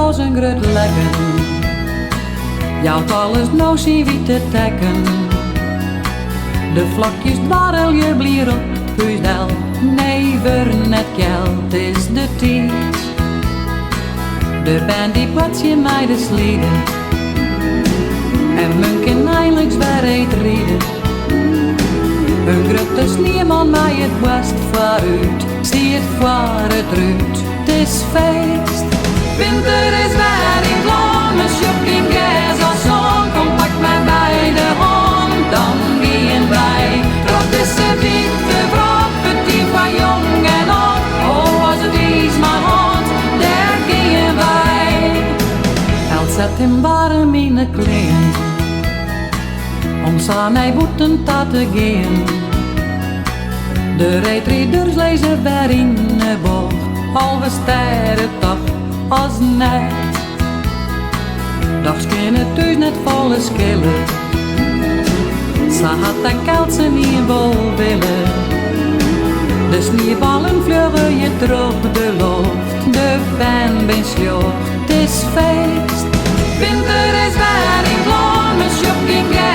als een grut lekken. Jouw alles nou zien wie te tekken. De vlakjes dwarrel je blier op huisdel. Nee, weer net geld is de tijd. De band die plat je mij de slieden. En men kan eindelijk zwaarheid rieden. Een grote sneeuwman mij het best vooruit. Zie het voor het ruit. Het is feest. Winter is weer in vlam. Een shopping gas als zon. Kom pak mij bij de hand. Dan gaan wij. Trot is de witte vrop. Het die van jong en oud. Oh, als het is mijn hand. Daar gaan wij. El zet hem warm in de kleren. Om samen naar boeten te gaan. De rijtrieders lezen weer in de bocht. Halve sterren toch als net. Dags kunnen thuis net volle skillen. Ze had dat koud ze niet bol willen. De sneeuwballen vliegen je terug de lucht. De pen ben sloeg, het is feest. Winter is weer in vlam, een shopping.